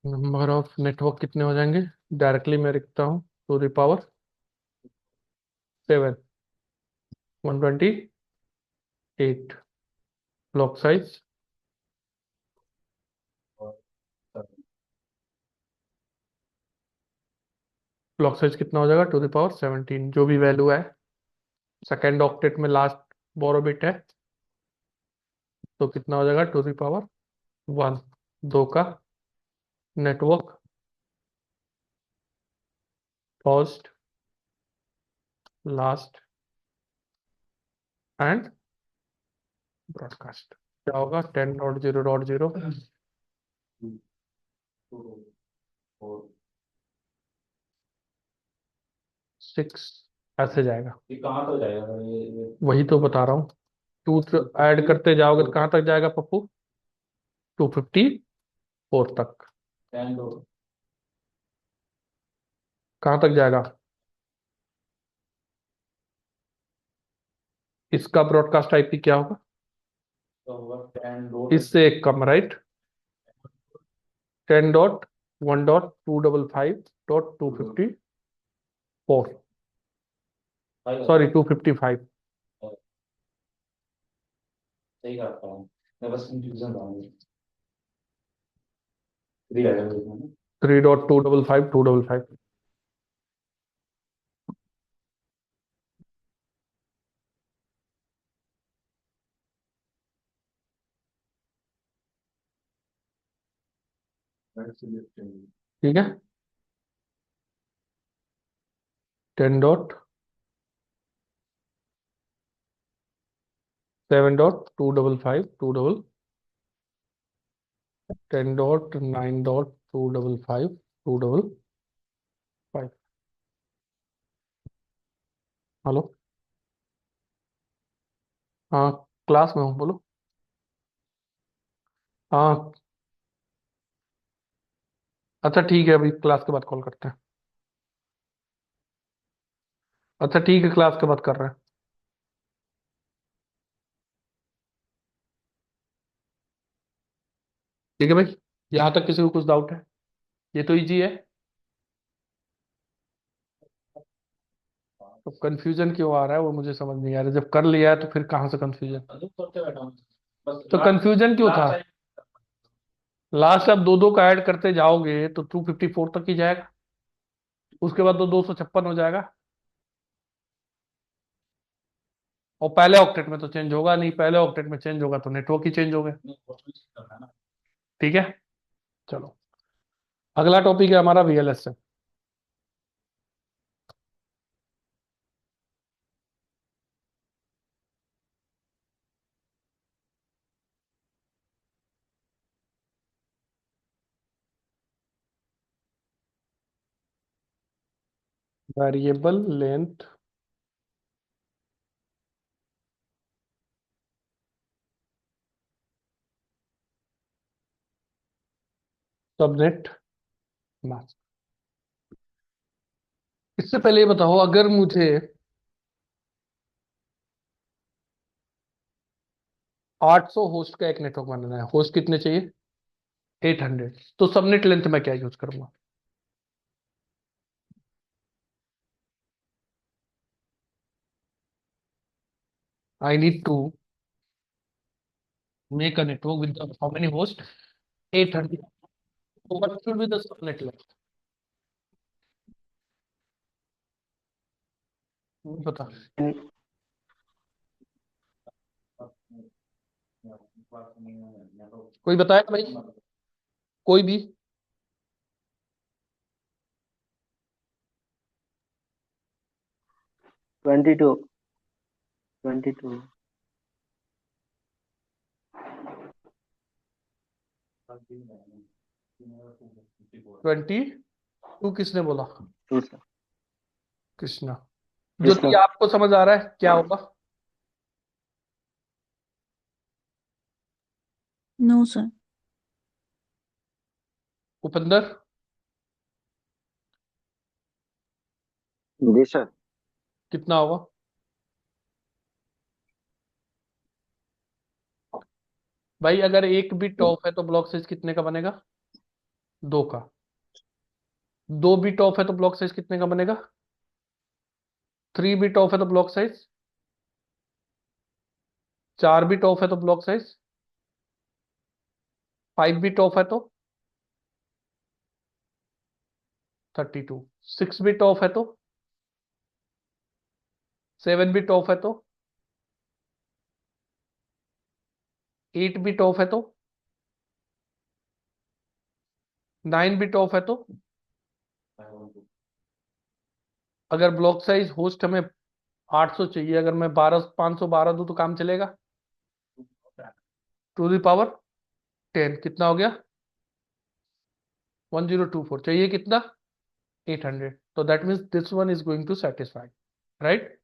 Number of network कितने हो जाएंगे? डायरेक्टली मैं लिखता हूँ, to the power 7, 128। Block size, block size कितना हो जाएगा? टू द पावर 17, जो भी वैल्यू है। सेकेंड ऑक्टेट में लास्ट बोरो बिट है, तो कितना हो जाएगा? To the power 1। दो का network, first, last and broadcast. क्या होगा? 10.0.0 6 ऐसे जाएगा। ये कहाँ तक जाएगा ये? वही तो बता रहा हूँ। टू ऐड करते जाओगे तो कहाँ तक जाएगा पप्पू? 254 तक। टेन दो। कहाँ तक जाएगा? इसका ब्रॉडकास्ट आईपी क्या होगा? तो होगा टेन दो। इससे एक कम, राइट? 10.1.255.254, सॉरी 255। सही करता हूँ। मैं बस कंफ्यूजन था मुझे। थ्री आ जाएगा ना। 3.255.255। ठीक है। 10.7.255, 10.9.255, 255। हेलो। हाँ, क्लास में हूँ, बोलो। हाँ। अच्छा ठीक है, अभी क्लास के बाद कॉल करते हैं। अच्छा ठीक है, क्लास के बाद कर रहे हैं। ठीक है भाई। यहाँ तक किसी को कुछ डाउट है? ये तो इजी है। तो कंफ्यूजन क्यों आ रहा है वो मुझे समझ नहीं आ रहा। जब कर लिया है तो फिर कहाँ से कंफ्यूजन? करते बैठा हूँ। बस तो कंफ्यूजन क्यों था? Last time. लास्ट आप दो दो का ऐड करते जाओगे तो 254 तक ही जाएगा। उसके बाद तो 256 हो जाएगा। और पहले ऑक्टेट में तो चेंज होगा नहीं, पहले ऑक्टेट में चेंज होगा तो नेटवर्क ही चेंज हो गए। ठीक है। चलो, अगला टॉपिक है हमारा VLSA. Variable length subnet mask. इससे पहले ये बताओ, अगर मुझे 800 होस्ट का एक नेटवर्क बनाना है, होस्ट कितने चाहिए? 800। तो सबनेट लेंथ मैं क्या यूज करूंगा? I need to make a network with how many host? 800। So what should be the subnet length? नहीं पता। कोई बताया भाई? कोई भी? 22, 22। 22 किसने बोला? Two sir. कृष्णा। कृष्णा। ज्योति, आपको समझ आ रहा है क्या होगा? No sir. उपिंदर? जी सर। कितना होगा? भाई अगर एक बिट ऑफ है तो ब्लॉक साइज कितने का बनेगा? 2 का। 2 बिट ऑफ है तो ब्लॉक साइज कितने का बनेगा? 3 बिट ऑफ है तो ब्लॉक साइज 4 बिट ऑफ है तो ब्लॉक साइज 5 बिट ऑफ है तो 32। 6 बिट ऑफ है तो 7 बिट ऑफ है तो 8 बिट ऑफ है तो 9 बिट ऑफ है तो अगर ब्लॉक साइज होस्ट हमें 800 चाहिए, अगर मैं 512 दूं तो काम चलेगा? टू द पावर 10 कितना हो गया? 1024 चाहिए कितना? 800। तो that means this one is going to satisfy, right?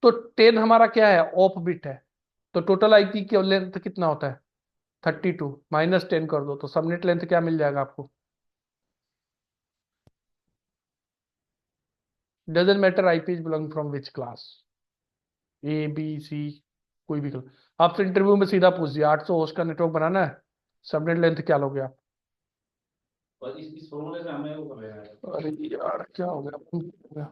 तो 10 हमारा क्या है? ऑफ बिट है। तो टोटल आईपी की लेंथ कितना होता है? 32 माइनस 10 कर दो तो सबनेट लेंथ क्या मिल जाएगा आपको? Doesn't matter IP is belong from which class, A B C, कोई भी क्लास। आपसे इंटरव्यू में सीधा पूछ दिया 800 होस्ट का नेटवर्क बनाना है, सबनेट लेंथ क्या लोगे आप? और इस फॉर्मूले से हमें वो कर लेना है। अरे यार क्या हो गया?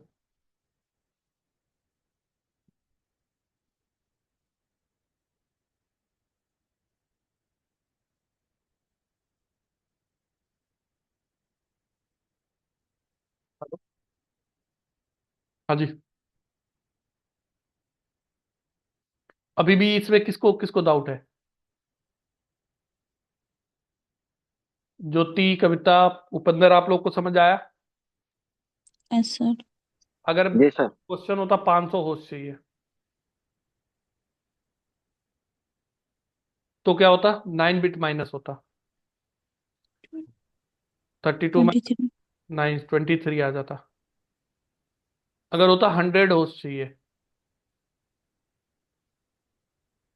हाँ जी। अभी भी इसमें किसको किसको डाउट है? ज्योति, कविता, उपेंद्र, आप लोग को समझ आया? Yes sir. अगर जी सर। क्वेश्चन होता 500 होस्ट चाहिए तो क्या होता? 9 बिट माइनस होता, 32 में 23। 9 23 आ जाता। अगर होता 100 होस्ट चाहिए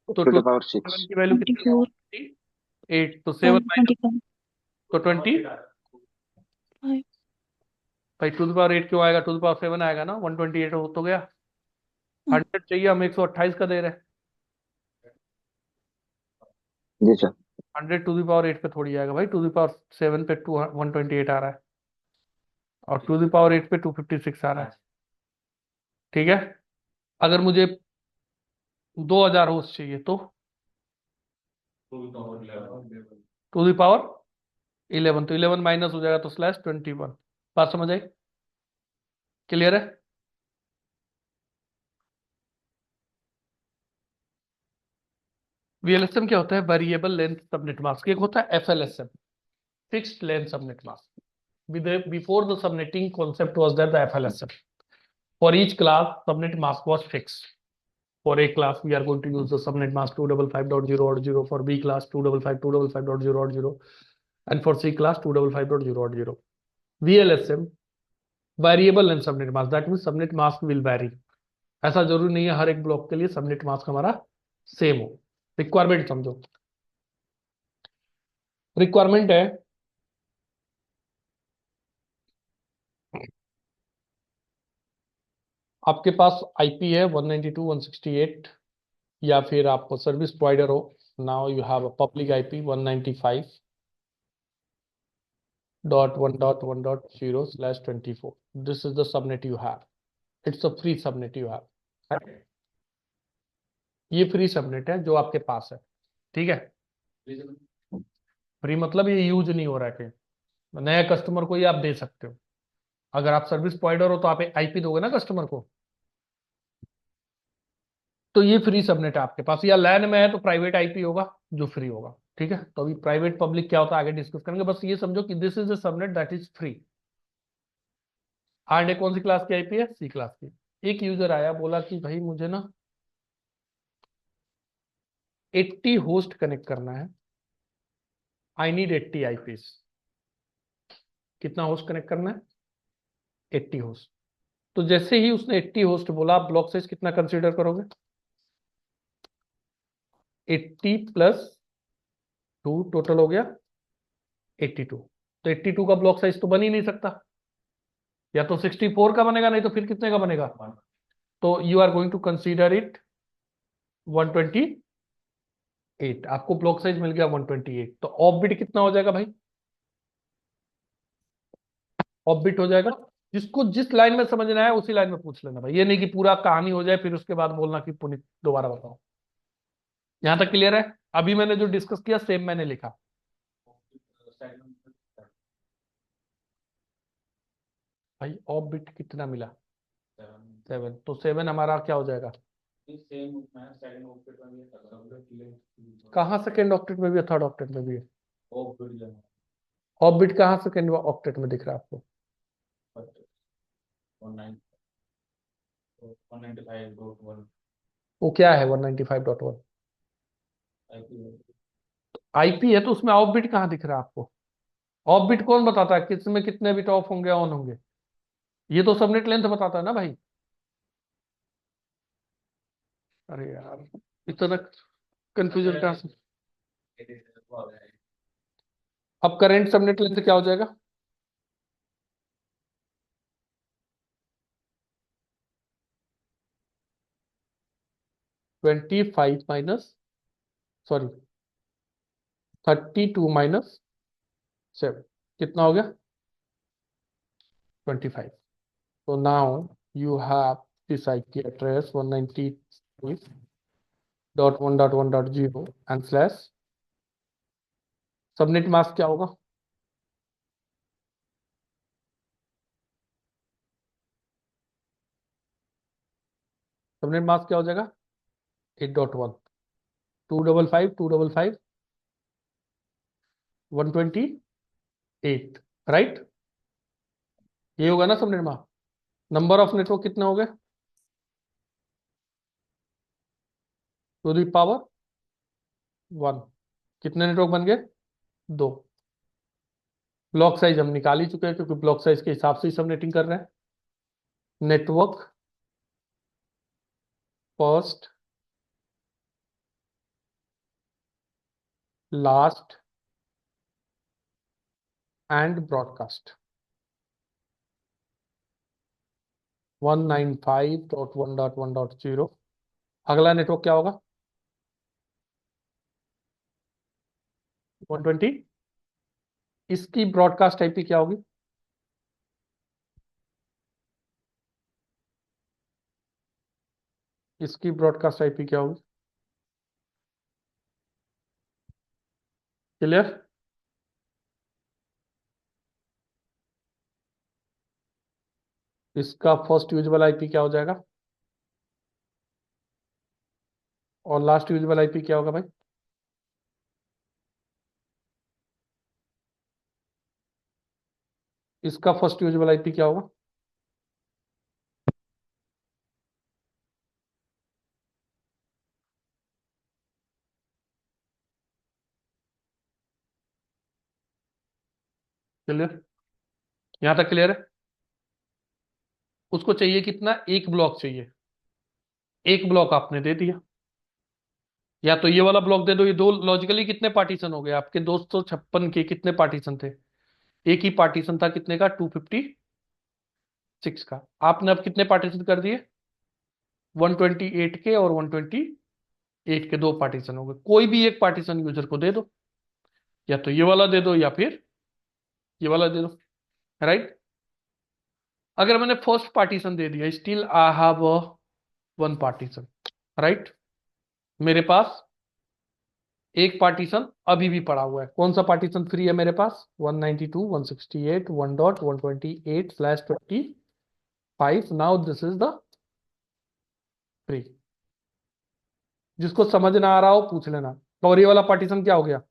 तो टू टू द पावर 6। 7 की वैल्यू कितनी 24 है? 8। तो 7 माइनस 25 तो 20। भाई टू द पावर 8 क्यों आएगा? टू द पावर 7 आएगा ना, 128 हो तो गया। 100 चाहिए, हम 128 का दे रहे हैं। जी सर। 100 टू द पावर 8 पे थोड़ी आएगा भाई, टू द पावर 7 पे 128 आ रहा है और टू द पावर 8 पे 256 आ रहा है। ठीक है। अगर मुझे 2000 होस्ट चाहिए तो टू द पावर 11, तो 11 माइनस हो जाएगा तो स्लैश 21। बात समझ आई? क्लियर है? वीएलएसएम क्या होता है? Variable length subnet mask. एक होता है FLSM, fixed length subnet mask. Before the subnetting concept was there, the FLSM. For each class, subnet mask was fixed. For A class, we are going to use the subnet mask 255.0.0. For B class, 255.255.0.0. And for C class, 255.0.0. VLSM, variable length subnet mask. That means subnet mask will vary. ऐसा जरूरी नहीं है हर एक block के लिए subnet mask हमारा same हो। Requirement समझो। रिक्वायरमेंट है आपके पास आईपी है 192.168, या फिर आप सर्विस प्रोवाइडर हो, now you have a public IP 195.1.1.0/24. This is the subnet you have, it's a free subnet you have. ये फ्री सबनेट है जो आपके पास है, ठीक है? फ्री मतलब ये यूज नहीं हो रहा है कहीं, नए कस्टमर को ये आप दे सकते हो। अगर आप सर्विस प्रोवाइडर हो तो आप आईपी दोगे ना कस्टमर को, तो ये फ्री सबनेट है आपके पास। या लैन में है तो प्राइवेट आईपी होगा जो फ्री होगा, ठीक है? तो अभी प्राइवेट पब्लिक क्या होता है आगे डिस्कस करेंगे, बस ये समझो कि this is a subnet that is free. Arde कौन सी क्लास की आईपी है? सी क्लास की। एक यूजर आया बोला कि भाई मुझे ना 80 होस्ट कनेक्ट करना है, आई नीड 80 आईपीस। कितना होस्ट कनेक्ट करना है? 80 होस्ट। तो जैसे ही उसने 80 होस्ट बोला, आप ब्लॉक साइज कितना कंसीडर करोगे? 80 प्लस 2 टोटल हो गया 82। तो 82 का ब्लॉक साइज तो बन ही नहीं सकता, या तो 64 का बनेगा, नहीं तो फिर कितने का बनेगा? तो you are going to consider it 128। आपको ब्लॉक साइज मिल गया 128, तो ऑफ बिट कितना हो जाएगा भाई? ऑफ बिट हो जाएगा। जिसको जिस लाइन में समझना है उसी लाइन में पूछ लेना भाई, ये नहीं कि पूरा कहानी हो जाए फिर उसके बाद बोलना कि पुनीत दोबारा बताओ। यहां तक क्लियर है? अभी मैंने जो डिस्कस किया सेम मैंने लिखा। भाई ऑफ बिट कितना मिला? 7, तो 7 हमारा क्या हो जाएगा? कहाँ सेकेंड ऑक्टेट में भी है, थर्ड ऑक्टेट में भी है? ऑफ बिट कहाँ सेकेंड ऑक्टेट में दिख रहा है आपको? 195.1 वो क्या है 195.1? आईपी है, तो उसमें ऑफ बिट कहाँ दिख रहा है आपको? ऑफ बिट कौन बताता है किस में कितने बिट ऑफ होंगे ऑन होंगे? ये तो सबनेट लेंथ बताता है ना भाई। अरे यार, इतना कंफ्यूजन कहाँ से? अब करंट सबनेट लेंथ क्या हो जाएगा? Twenty five minus, sorry 32 minus 7, कितना हो गया? 25। So now you have this IP address 195.1.1.0 and slash subnet mask क्या होगा? सबनेट मास्क क्या हो जाएगा? 8.1, 255 255 128, राइट? ये होगा ना subnet mask. Number of network कितने हो गए? To the power 1। कितने नेटवर्क बन गए? 2। ब्लॉक साइज हम निकाल ही चुके हैं क्योंकि ब्लॉक साइज के हिसाब से ही सबनेटिंग कर रहे हैं। Network first last and broadcast 195.1.1.0। अगला नेटवर्क क्या होगा? 120। इसकी ब्रॉडकास्ट आईपी क्या होगी? इसकी ब्रॉडकास्ट आईपी क्या होगी? क्लियर? इसका फर्स्ट यूजेबल आईपी क्या हो जाएगा और लास्ट यूजेबल आईपी क्या होगा भाई? इसका फर्स्ट यूजेबल आईपी क्या होगा? क्लियर? यहां तक क्लियर है? उसको चाहिए कितना? एक ब्लॉक चाहिए। एक ब्लॉक आपने दे दिया, या तो ये वाला ब्लॉक दे दो। ये दो लॉजिकली कितने पार्टीशन हो गए आपके? 256 के कितने पार्टीशन थे? एक ही पार्टीशन था कितने का? 256 का। आपने अब कितने पार्टीशन कर दिए? 128 के और 128 के दो पार्टीशन हो गए। कोई भी एक पार्टीशन यूजर को दे दो, या तो ये वाला दे दो या फिर ये वाला दे दो, राइट? अगर मैंने फर्स्ट पार्टीशन दे दिया, still I have one partition, right? मेरे पास एक पार्टीशन अभी भी पड़ा हुआ है। कौन सा पार्टीशन फ्री है मेरे पास? 192 168 1.128/25। Now this is the free. जिसको समझ ना आ रहा हो पूछ लेना। और ये वाला पार्टीशन क्या हो गया?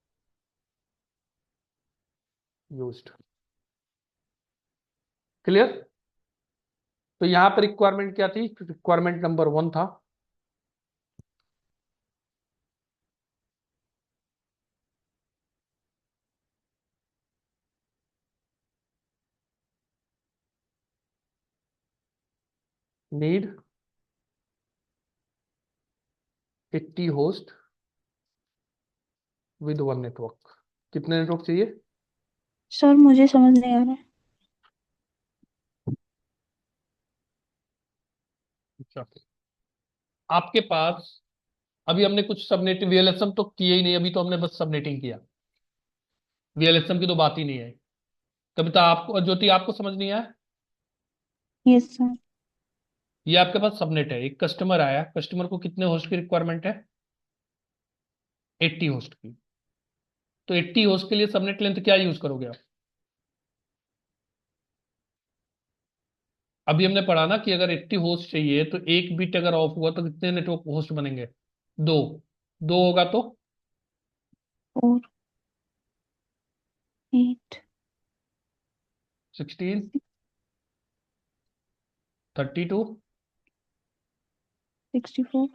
यूज्ड। क्लियर? तो यहां पर रिक्वायरमेंट क्या थी? रिक्वायरमेंट नंबर 1 था need 80 host with one network. कितने नेटवर्क चाहिए? सर मुझे समझ नहीं आ रहा है। अच्छा, आपके पास अभी हमने कुछ सबनेटिंग वीएलएसएम तो किया ही नहीं, अभी तो हमने बस सबनेटिंग किया। वीएलएसएम की तो बात ही नहीं है। कविता आपको, ज्योति आपको समझ नहीं आया? Yes sir. ये आपके पास सबनेट है, एक कस्टमर आया, कस्टमर को कितने होस्ट की रिक्वायरमेंट है? 80 होस्ट की। तो 80 होस्ट के लिए सबनेट लेंथ क्या यूज करोगे आप? अभी हमने पढ़ा ना कि अगर 80 होस्ट चाहिए तो एक बिट अगर ऑफ हुआ तो कितने नेटवर्क होस्ट बनेंगे? दो। दो होगा तो 4, 8, 16, 32, 64,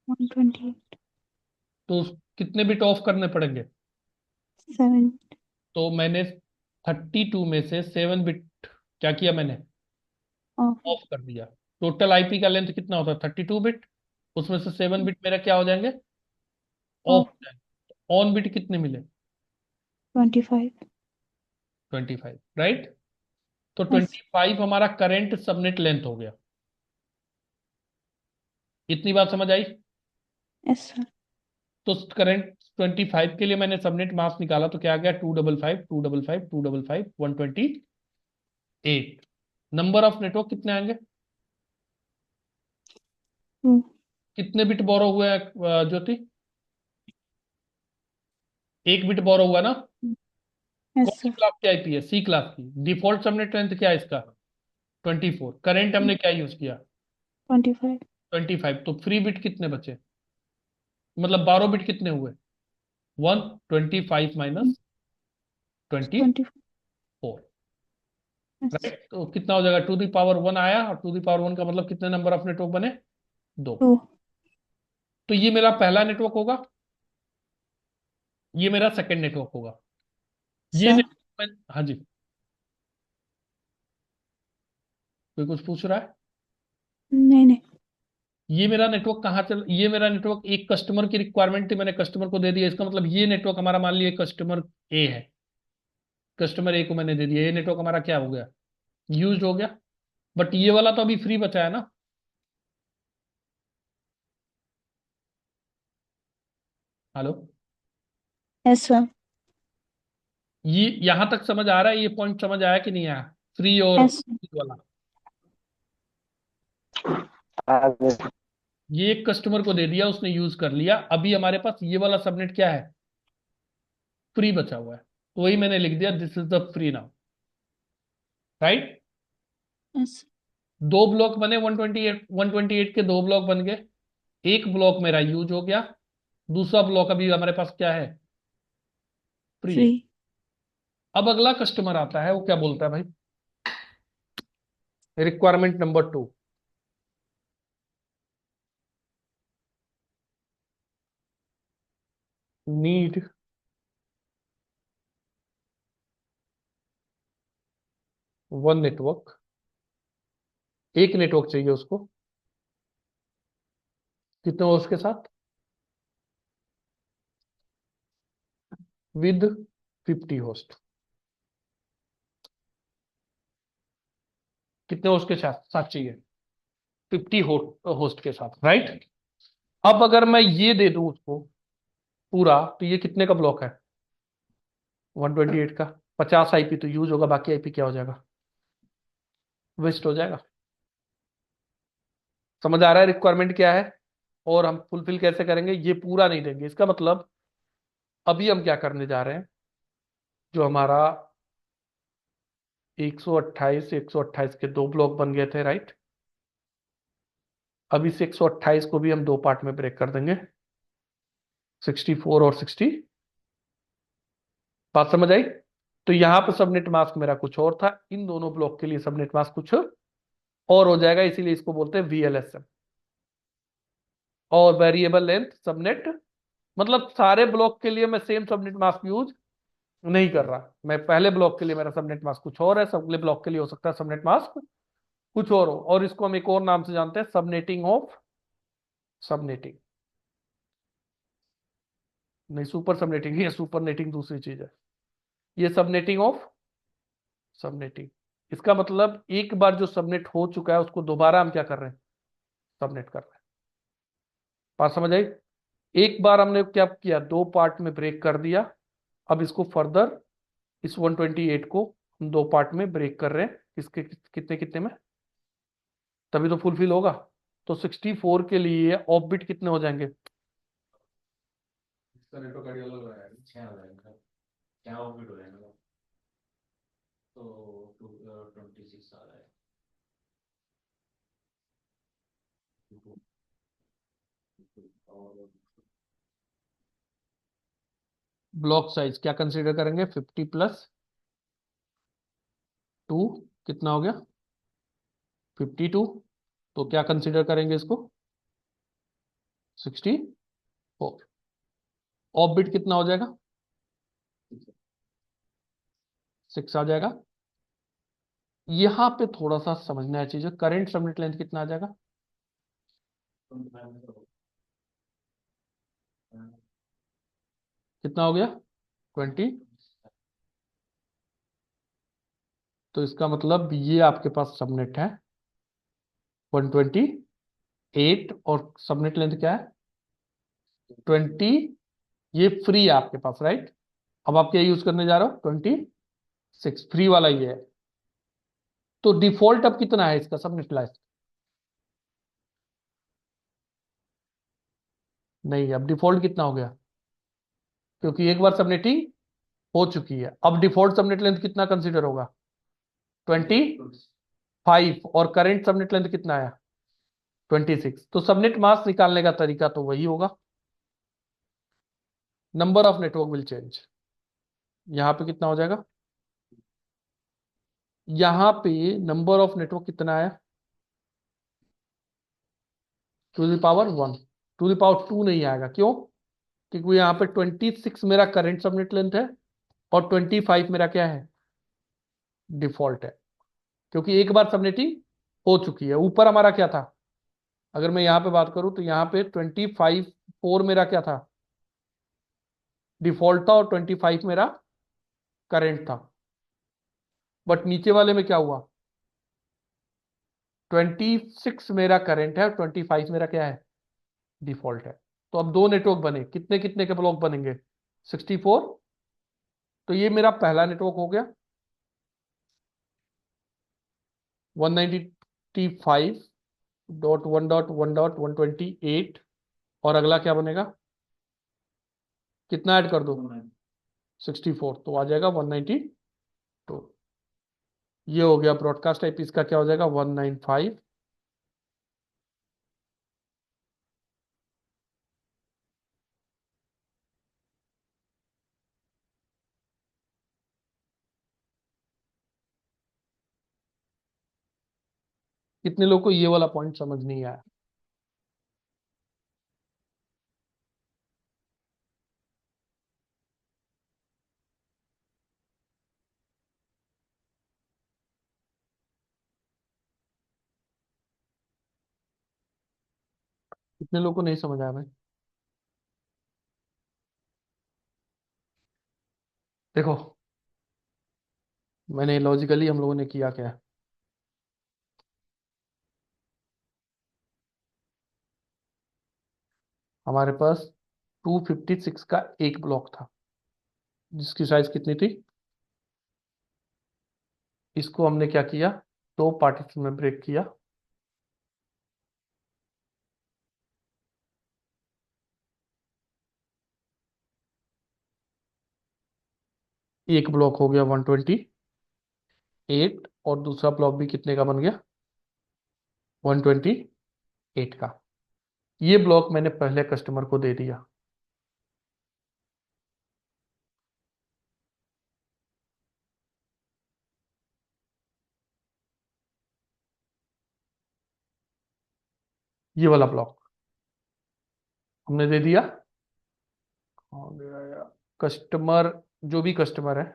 128, तो कितने बिट ऑफ करने पड़ेंगे? 7 तो मैंने 32 में से 7 बिट क्या किया मैंने? ऑफ। ऑफ कर दिया। टोटल आईपी का लेंथ कितना होता है? 32 बिट। उसमें से 7 बिट मेरा क्या हो जाएंगे? ऑफ ऑफ हो जाएंगे। ऑन बिट कितने मिले? 25। 25, राइट। तो यस। 25 हमारा करेंट सबनेट लेंथ हो गया। इतनी बात समझ आई? Yes sir. तो करंट 25 के लिए मैंने सबनेट मास्क निकाला तो क्या आ गया? 255, 255, 255, 128। नंबर ऑफ नेटवर्क कितने आएंगे? 2। कितने बिट बोरो हुए हैं ज्योति? एक बिट बोरो हुआ ना? कौन यस सी सर। क्लास की आईपी है? सी क्लास की। डिफॉल्ट सबनेट लेंथ क्या है इसका? 24। करंट हमने क्या यूज किया? 25। 25। तो फ्री बिट कितने बचे? मतलब 12 बिट कितने हुए? 125 माइनस 24। 24, यस। राइट। तो कितना हो जाएगा? टू द पावर 1 आया, और टू द पावर 1 का मतलब कितने नंबर ऑफ नेटवर्क बने? दो। 2। तो ये मेरा पहला नेटवर्क होगा, ये मेरा सेकंड नेटवर्क होगा। ये सर। नेटवर्क, हाँ जी, कोई कुछ पूछ रहा है? नहीं नहीं। ये मेरा नेटवर्क कहाँ चल, ये मेरा नेटवर्क एक कस्टमर की रिक्वायरमेंट थी, मैंने कस्टमर को दे दिया। इसका मतलब ये नेटवर्क हमारा, मान लिया कस्टमर ए है, कस्टमर ए को मैंने दे दिया, ये नेटवर्क हमारा क्या हो गया? यूज हो गया। बट ये वाला तो अभी फ्री बचा है ना? हेलो? Yes sir. ये यहां तक समझ आ रहा है? ये पॉइंट समझ आया कि नहीं आया? फ्री और यस। free वाला। आगे। ये एक कस्टमर को दे दिया, उसने यूज कर लिया, अभी हमारे पास ये वाला सबनेट क्या है? फ्री बचा हुआ है। तो वही मैंने लिख दिया, this is the free now, right. Yes. दो ब्लॉक बने, 128 के दो ब्लॉक बन गए। एक ब्लॉक मेरा यूज हो गया, दूसरा ब्लॉक अभी हमारे पास क्या है? Free free. है। अब अगला कस्टमर आता है, वो क्या बोलता है भाई? Requirement number 2, need one network. एक नेटवर्क चाहिए उसको, कितने होस्ट के साथ? With 50 host. कितने होस्ट के साथ साथ चाहिए? 50 होस्ट के साथ, राइट। अब अगर मैं ये दे दूं उसको पूरा, तो ये कितने का ब्लॉक है? 128 का। 50 आईपी तो यूज होगा, बाकी आईपी क्या हो जाएगा? वेस्ट हो जाएगा। समझ आ रहा है रिक्वायरमेंट क्या है और हम फुलफिल कैसे करेंगे? ये पूरा नहीं देंगे, इसका मतलब अभी हम क्या करने जा रहे हैं, जो हमारा 128 के दो ब्लॉक बन गए थे, राइट। अब इस 128 को भी हम दो पार्ट में ब्रेक कर देंगे, 64 और 60। बात समझ आई? तो यहां पर सबनेट मास्क मेरा कुछ और था, इन दोनों ब्लॉक के लिए सबनेट मास्क कुछ और हो जाएगा, इसीलिए इसको बोलते हैं वीएलएसएम। और वेरिएबल लेंथ सबनेट, मतलब सारे ब्लॉक के लिए मैं सेम सबनेट मास्क यूज नहीं कर रहा। मैं पहले ब्लॉक के लिए मेरा सबनेट मास्क कुछ और है, अगले ब्लॉक के लिए हो सकता है सबनेट मास्क कुछ और हो, और इसको हम एक और नाम से जानते हैं, सबनेटिंग ऑफ सबनेटिंग। नहीं, सुपर सबनेटिंग, ये सुपर नेटिंग दूसरी चीज है, ये सबनेटिंग ऑफ सबनेटिंग। इसका मतलब एक बार जो सबनेट हो चुका है उसको दोबारा हम क्या कर रहे हैं? सबनेट कर रहे हैं। बात समझ आई? एक बार हमने क्या किया, दो पार्ट में ब्रेक कर दिया, अब इसको फर्दर इस 128 को हम दो पार्ट में ब्रेक कर रहे हैं, किसके कितने कितने में, तभी तो फुलफिल होगा। तो 64 के लिए ऑफ बिट कितने हो जाएंगे? इसका नेटवर्क आईडी अलग हो जाएगा, 6 हो जाएगा, क्या ऑफबिट हो जाएगा, तो 26 आ जाएगा। ब्लॉक साइज क्या कंसीडर करेंगे? 50 प्लस 2 कितना हो गया? 52। तो क्या कंसीडर करेंगे इसको? 64। ऑफ बिट कितना हो जाएगा? 6 आ जाएगा। यहां पे थोड़ा सा समझना है चीजें। करंट सबनेट लेंथ कितना आ जाएगा? कितना हो गया? 20। तो इसका मतलब ये आपके पास सबनेट है 128 और सबनेट लेंथ क्या है? 20। ये फ्री है आपके पास, राइट? अब आप क्या यूज करने जा रहे हो? 26। फ्री वाला ये है। तो डिफॉल्ट अब कितना है इसका सबनेट लेंथ? नहीं, अब डिफॉल्ट कितना हो गया? क्योंकि एक बार सबनेटिंग हो चुकी है। अब डिफॉल्ट सबनेट लेंथ कितना कंसीडर होगा? 25। और करंट सबनेट लेंथ कितना है? 26। तो सबनेट मास्क निकालने का तरीका तो वही होगा, number of network will change. यहां पे कितना हो जाएगा? यहां पे नंबर ऑफ नेटवर्क कितना है? To the power 1। To the power 2 नहीं आएगा, क्यों? क्योंकि यहाँ पे 26 मेरा करंट सबनेट लेंथ है और 25 मेरा क्या है? डिफॉल्ट है। क्योंकि एक बार सबनेटिंग हो चुकी है। ऊपर हमारा क्या था? अगर मैं यहाँ पे बात करूं तो यहाँ पे 25 4 मेरा क्या था? डिफॉल्ट था, और 25 मेरा करंट था। बट नीचे वाले में क्या हुआ? 26 मेरा करंट है और 25 मेरा क्या है? डिफॉल्ट है। तो अब दो नेटवर्क बने, कितने कितने के ब्लॉक बनेंगे? 64। तो ये मेरा पहला नेटवर्क हो गया 195.1.1.128। और अगला क्या बनेगा? कितना ऐड कर दो? 64। तो आ जाएगा 192। ये हो गया ब्रॉडकास्ट टाइप। इसका क्या हो जाएगा? 195। कितने लोगों को ये वाला पॉइंट समझ नहीं आया? कितने लोगों को नहीं समझ आया भाई? देखो, मैंने लॉजिकली हम लोगों ने किया क्या है। हमारे पास 256 का एक ब्लॉक था जिसकी साइज कितनी थी? इसको हमने क्या किया? दो पार्टीशन में ब्रेक किया। एक ब्लॉक हो गया 128 और दूसरा ब्लॉक भी कितने का बन गया? 128 का। ये ब्लॉक मैंने पहले कस्टमर को दे दिया। ये वाला ब्लॉक हमने दे दिया। हो गया यार। कस्टमर, जो भी कस्टमर है,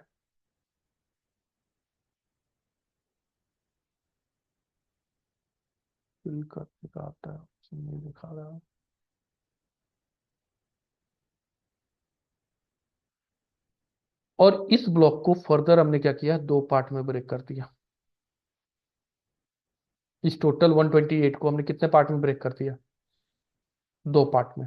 फिल करने का आता है, नहीं दिखा रहा है। और इस ब्लॉक को फर्दर हमने क्या किया? दो पार्ट में ब्रेक कर दिया। इस टोटल 128 को हमने कितने पार्ट में ब्रेक कर दिया? दो पार्ट में।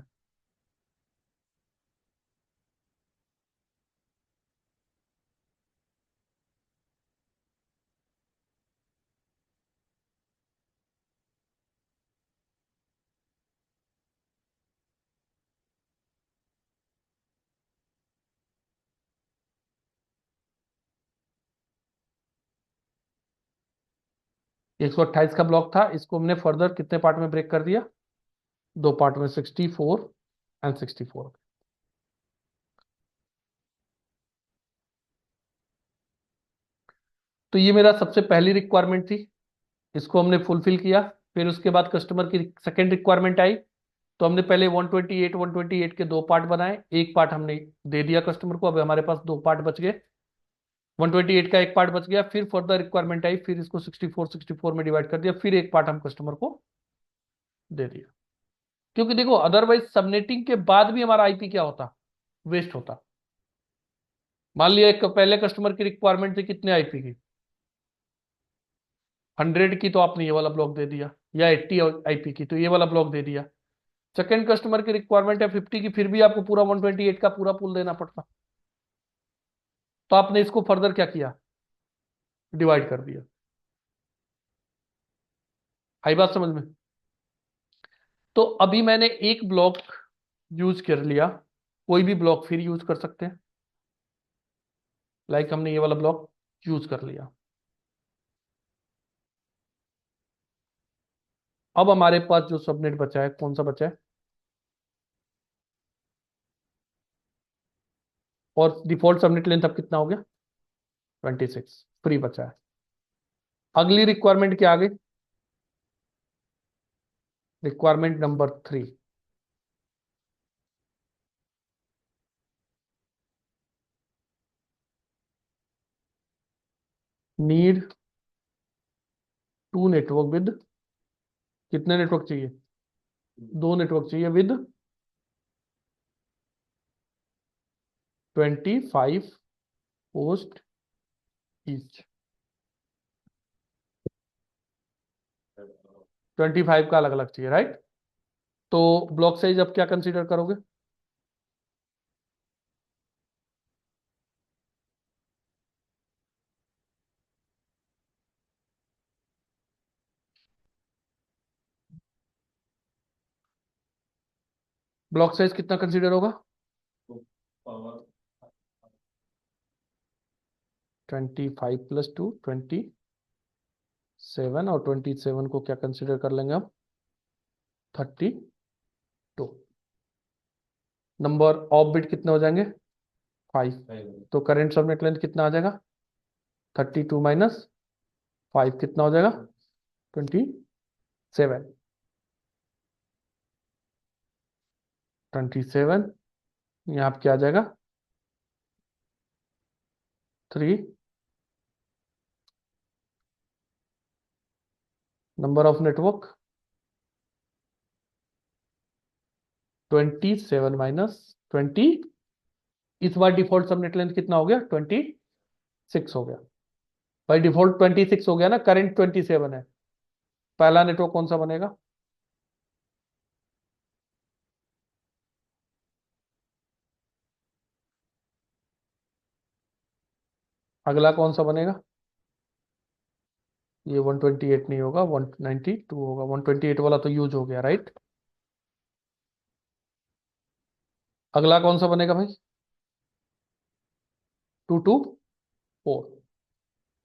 128 का ब्लॉक था, इसको हमने फर्दर कितने पार्ट में ब्रेक कर दिया? 2 पार्ट में, 64 एंड 64। तो ये मेरा सबसे पहली रिक्वायरमेंट थी, इसको हमने फुलफिल किया। फिर उसके बाद कस्टमर की सेकेंड रिक्वायरमेंट आई, तो हमने पहले 128 के 2 पार्ट बनाए, एक पार्ट हमने दे दिया कस्टमर को, अब हमारे पास 2 पार्ट बच गए। 128 का एक पार्ट बच गया, फिर फर्दर रिक्वायरमेंट आई, फिर इसको 64 में डिवाइड कर दिया, फिर एक पार्ट हम कस्टमर को दे दिया। क्योंकि देखो अदरवाइज सबनेटिंग के बाद भी हमारा आईपी क्या होता? वेस्ट होता। मान लिया एक पहले कस्टमर की रिक्वायरमेंट थी कितने आईपी की? 100 की, तो आपने ये वाला ब्लॉक दे दिया, या 80 आईपी की, तो ये वाला ब्लॉक दे दिया। सेकेंड कस्टमर की रिक्वायरमेंट है 50 की, फिर भी आपको पूरा 128 का पूरा पूल देना पड़ता, तो आपने इसको फर्दर क्या किया? डिवाइड कर दिया। आई बात समझ में? तो अभी मैंने एक ब्लॉक यूज कर लिया, कोई भी ब्लॉक फिर यूज कर सकते हैं। लाइक हमने ये वाला ब्लॉक यूज कर लिया। अब हमारे पास जो सबनेट बचा है, कौन सा बचा है? और डिफॉल्ट सबनेट लेंथ अब कितना हो गया? 26 फ्री बचा है। अगली रिक्वायरमेंट क्या आ गई? Requirement number 3। Need to network with, कितने नेटवर्क चाहिए? 2 नेटवर्क चाहिए विद 25 पोस्ट ईच। 25 का अलग अलग चाहिए, राइट? तो ब्लॉक साइज अब क्या कंसीडर करोगे? ब्लॉक साइज कितना कंसीडर होगा? 25 प्लस 2 27, और 27 को क्या कंसीडर कर लेंगे हम? 32। नंबर ऑफ बिट कितने हो जाएंगे? 5। तो करेंट सबनेट लेंथ कितना आ जाएगा? 32 माइनस 5 कितना हो जाएगा? 27। 27 यहाँ पे क्या आ जाएगा? 3। Number of network 27 minus 20। इस बार डिफॉल्ट सबनेट लेंथ कितना हो गया? 26 हो गया। भाई डिफॉल्ट 26 हो गया ना, करंट 27 है। पहला नेटवर्क कौन सा बनेगा? अगला कौन सा बनेगा? ये 128 नहीं होगा, 192 होगा। 128 वाला तो यूज हो गया, राइट? अगला कौन सा बनेगा भाई? 224।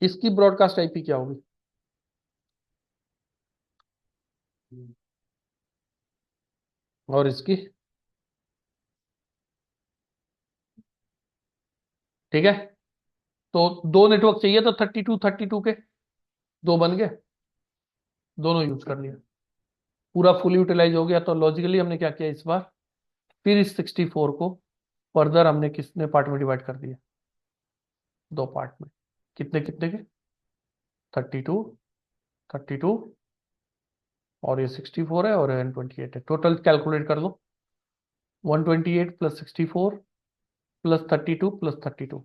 इसकी ब्रॉडकास्ट आईपी क्या होगी? और इसकी? ठीक है, तो 2 नेटवर्क चाहिए, तो 32 के 2 बन गए, दोनों यूज कर लिया, पूरा फुल यूटिलाइज हो गया। तो लॉजिकली हमने क्या किया इस बार? फिर इस 64 को फर्दर हमने कितने पार्ट में डिवाइड कर दिया? 2 पार्ट में। कितने कितने के? 32, 32, और ये 64 है, और ये 128 है। टोटल कैलकुलेट कर लो, 128 प्लस 64 प्लस 32 प्लस 32,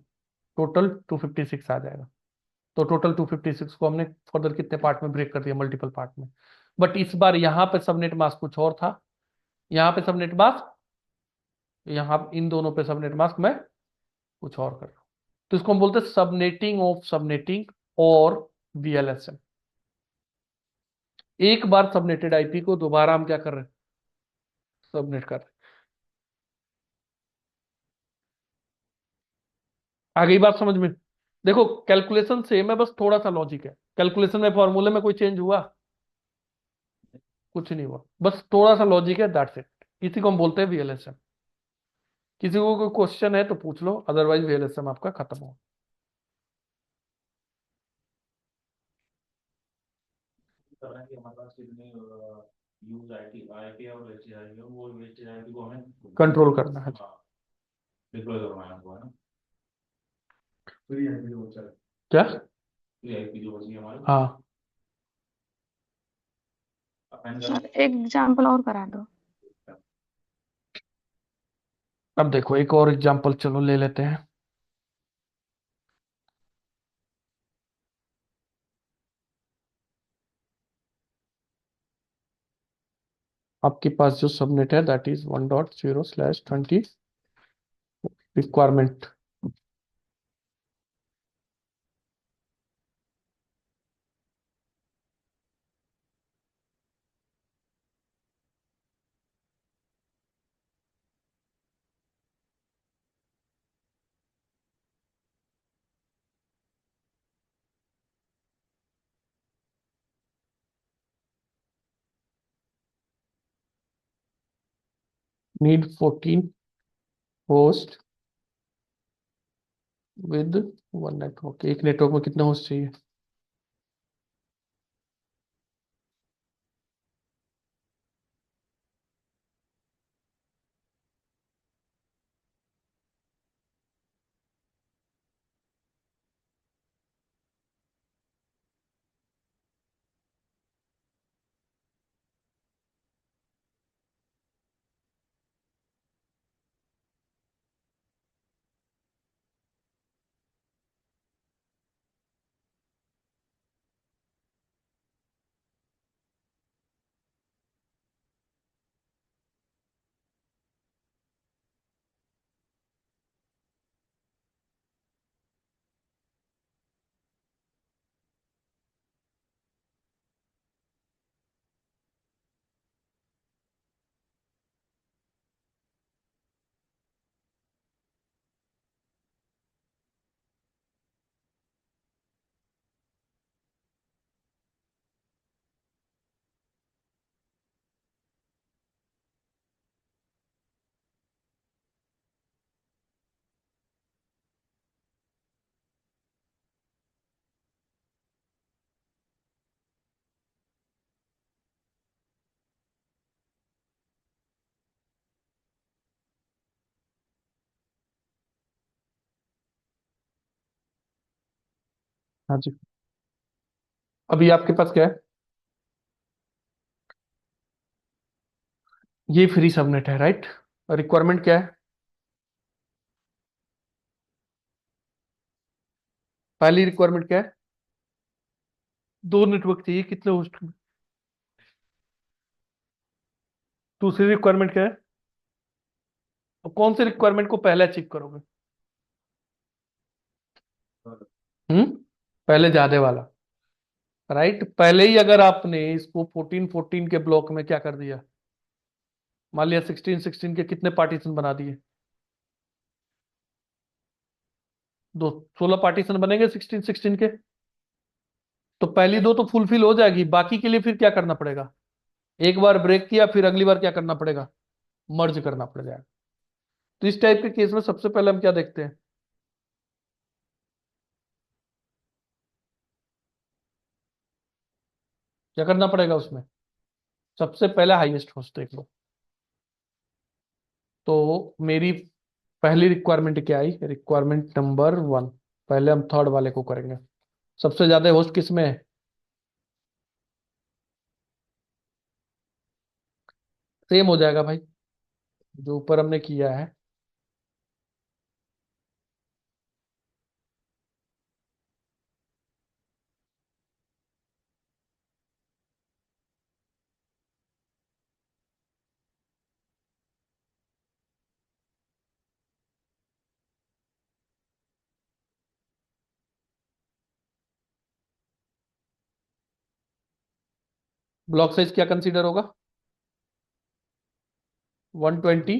टोटल 256 आ जाएगा। तो टोटल 256 को हमने फर्दर कितने पार्ट में ब्रेक कर दिया? मल्टीपल पार्ट में। बट इस बार यहाँ पे सबनेट मास्क कुछ और था, यहाँ पे सबनेट मास्क, यहाँ इन दोनों पे सबनेट मास्क मैं कुछ और कर रहा हूँ। तो इसको हम बोलते हैं सबनेटिंग ऑफ सबनेटिंग और वीएलएसएम। एक बार सबनेटेड आईपी को दोबारा हम क्या कर रहे हैं? सबनेट कर रहे हैं। आ गई बात समझ में? देखो कैलकुलेशन सेम है, बस थोड़ा सा लॉजिक है, कैलकुलेशन में फॉर्मूले में कोई चेंज हुआ? कुछ नहीं हुआ, बस थोड़ा सा लॉजिक है, दैट्स इट। इसी को हम बोलते हैं वीएलएसएम। किसी को कोई क्वेश्चन है तो पूछ लो, अदरवाइज वीएलएसएम आपका खत्म हो। तरह की हमारे पास कितने यूज आईटी आईपी और एचआईपी वो एचआईपी को हमें कंट्रोल करना है। डिप्लॉय करना है हमको, है ना? फ्री आईपी जो बचा है, क्या? फ्री आईपी जो बची है हमारी, हाँ, अपन सर एक एग्जांपल और करा दो। अब देखो एक और एग्जांपल चलो ले लेते हैं। आपके पास जो सबनेट है that is 1.0/20 requirement. Need 14 host with one network. एक नेटवर्क में कितने होस्ट चाहिए? हाँ जी। अभी आपके पास क्या है? ये फ्री सबनेट है, राइट? रिक्वायरमेंट क्या है? पहली रिक्वायरमेंट क्या है? दो नेटवर्क चाहिए, कितने होस्ट में? दूसरी रिक्वायरमेंट क्या है? तो कौन से रिक्वायरमेंट को पहले अचीव करोगे? हम्म, पहले ज्यादा वाला, राइट? पहले ही अगर आपने इसको 14 14 के ब्लॉक में क्या कर दिया, मान लिया 16 16 के कितने पार्टीशन बना दिए? दो 16 पार्टीशन बनेंगे 16 16 के। तो पहली दो तो फुलफिल हो जाएगी, बाकी के लिए फिर क्या करना पड़ेगा? एक बार ब्रेक किया, फिर अगली बार क्या करना पड़ेगा? मर्ज करना पड़ जाएगा। तो इस टाइप के केस में सबसे पहले हम क्या देखते हैं? क्या करना पड़ेगा उसमें? सबसे पहले हाईएस्ट होस्ट देख लो। तो मेरी पहली रिक्वायरमेंट क्या आई? Requirement number 1। पहले हम थर्ड वाले को करेंगे। सबसे ज्यादा होस्ट किस में है? सेम हो जाएगा भाई, जो ऊपर हमने किया है। ब्लॉक साइज क्या कंसीडर होगा? 120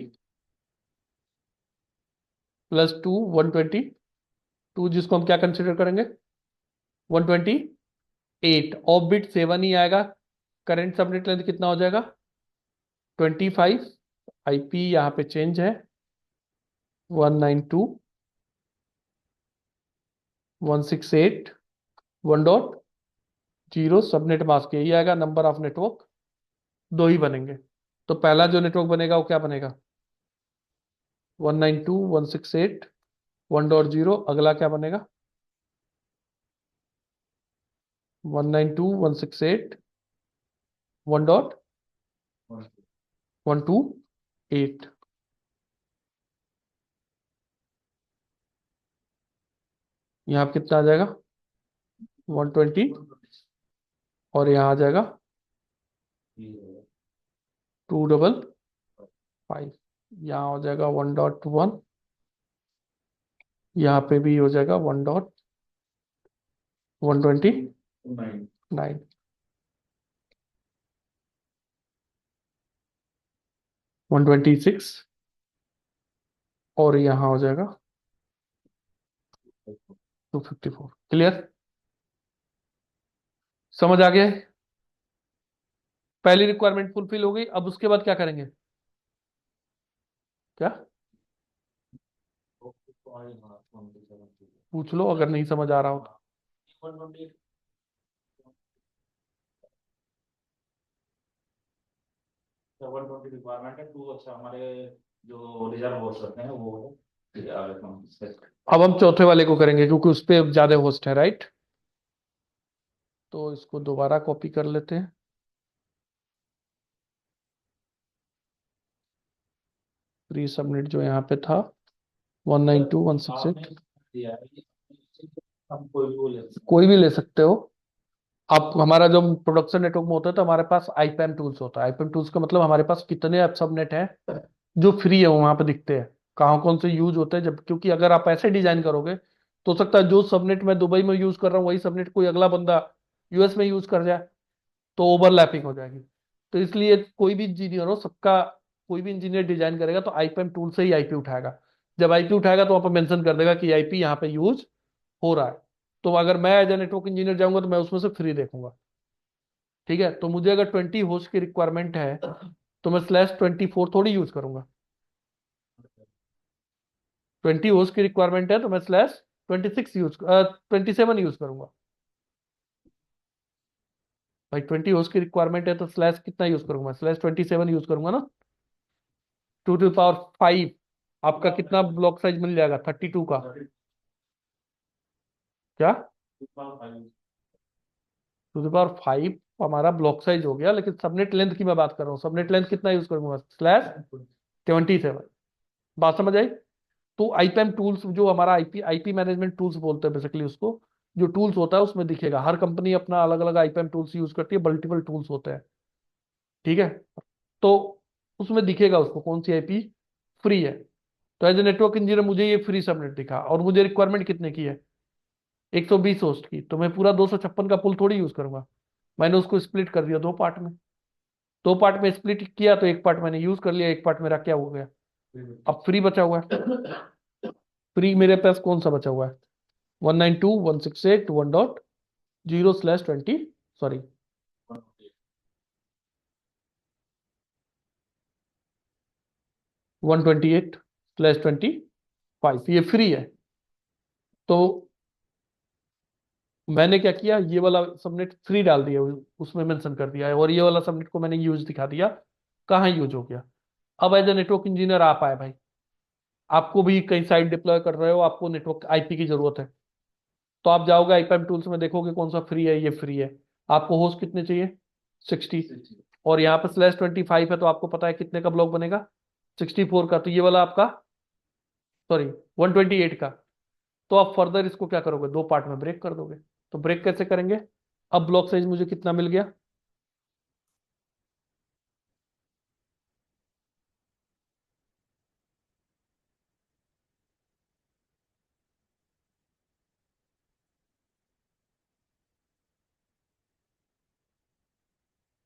+ 2 120। टू जिसको हम क्या कंसीडर करेंगे? 120 8 ऑफ बिट 7 ही आएगा। करंट सबनेट लेंथ कितना हो जाएगा 25। आईपी यहाँ पे चेंज है 192.168.1.0 सबनेट मास्क यही आएगा। नंबर ऑफ नेटवर्क दो ही बनेंगे। तो पहला जो नेटवर्क बनेगा वो क्या बनेगा 192.168.1.0। अगला क्या बनेगा 192.168.1.128। यहाँ पे कितना आ जाएगा 120 और यहाँ आ जाएगा 255। यहाँ हो जाएगा 1.1। यहाँ पे भी हो जाएगा 1.129। 126 और यहाँ हो जाएगा 254। क्लियर समझ आ गया है? पहली रिक्वायरमेंट फुलफिल हो गई। अब उसके बाद क्या करेंगे क्या पूछ लो अगर नहीं समझ आ रहा हो तो। 120 रिक्वायरमेंट है टू। अच्छा हमारे जो रिजर्व होस्ट होते हैं वो ठीक है, आगे हम discuss करें। अब हम चौथे वाले को करेंगे क्योंकि उस पर ज्यादा होस्ट है राइट। तो इसको दोबारा कॉपी कर लेते हैं। प्री सबमिट जो यहाँ पे था 192.168 आपने दिया है ये, हम कोई भी वो ले सकते कोई भी ले सकते हो आप। हमारा जो प्रोडक्शन नेटवर्क में होता है तो हमारे पास आईपैम टूल्स होता है। आईपैम टूल्स का मतलब हमारे पास कितने ऐप सबनेट है जो फ्री है वो वहां पे दिखते हैं कहाँ कौन से यूज होते हैं। जब क्योंकि अगर आप ऐसे डिजाइन करोगे तो हो सकता है जो सबनेट मैं दुबई में यूज कर रहा हूँ वही सबनेट कोई अगला बंदा यूएस में यूज कर जाए तो ओवरलैपिंग हो जाएगी। तो इसलिए कोई भी इंजीनियर हो सबका कोई भी इंजीनियर डिजाइन करेगा तो आईपीएम टूल से ही आईपी उठाएगा। जब आईपी उठाएगा तो वहाँ पर मेंशन कर देगा कि आईपी यहाँ पे यूज हो रहा है। तो अगर मैं एज ए नेटवर्क इंजीनियर जाऊंगा तो मैं उसमें से फ्री देखूंगा। ठीक है तो मुझे अगर 20 होस्ट की रिक्वायरमेंट है तो मैं /24 थोड़ी यूज करूंगा। 20 होस्ट की रिक्वायरमेंट है तो मैं /27 यूज करूंगा। भाई 20 होस्ट की रिक्वायरमेंट है तो स्लैश कितना यूज करूंगा /27 यूज करूंगा ना। 2 to the power 5 आपका कितना ब्लॉक साइज मिल जाएगा 32 का क्या 2 to the power 5 हमारा ब्लॉक साइज हो गया। लेकिन सबनेट लेंथ की मैं बात कर रहा हूँ। सबनेट लेंथ कितना यूज करूंगा /27। बात समझ आई। तो आईपीएम टूल्स जो हमारा आईपी आईपी मैनेजमेंट टूल्स बोलते हैं बेसिकली उसको। जो टूल्स होता है उसमें दिखेगा। हर कंपनी अपना अलग अलग आईपीएम टूल्स यूज करती है। मल्टीपल टूल्स होते हैं ठीक है। तो उसमें दिखेगा उसको कौन सी आईपी फ्री है। तो एज ए नेटवर्क इंजीनियर मुझे ये फ्री सबनेट दिखा और मुझे रिक्वायरमेंट कितने की है 120 होस्ट की। तो मैं पूरा 256 का पुल थोड़ी यूज करूंगा। मैंने उसको स्प्लिट कर दिया दो पार्ट में। दो पार्ट में स्प्लिट किया तो एक पार्ट मैंने यूज कर लिया एक पार्ट मेरा क्या हो गया अब फ्री बचा हुआ है। फ्री मेरे पास कौन सा बचा हुआ है 192.168.1.0/20 सॉरी 128/25 ये फ्री है। तो मैंने क्या किया ये वाला सबनेट फ्री डाल दिया उसमें मेंशन कर दिया है और ये वाला सबनेट को मैंने यूज दिखा दिया कहाँ यूज हो गया। अब एज ए नेटवर्क इंजीनियर आप आए भाई आपको भी कहीं साइट डिप्लॉय कर रहे हो आपको नेटवर्क आईपी की जरूरत है। तो आप जाओगे आईपीएम टूल्स में देखोगे कौन सा फ्री है ये फ्री है। आपको होस्ट कितने चाहिए 60 और यहाँ पे /25 है तो आपको पता है कितने का ब्लॉक बनेगा 64 का। तो ये वाला आपका सॉरी 128 का। तो आप फर्दर इसको क्या करोगे दो पार्ट में ब्रेक कर दोगे। तो ब्रेक कैसे करेंगे अब ब्लॉक साइज मुझे कितना मिल गया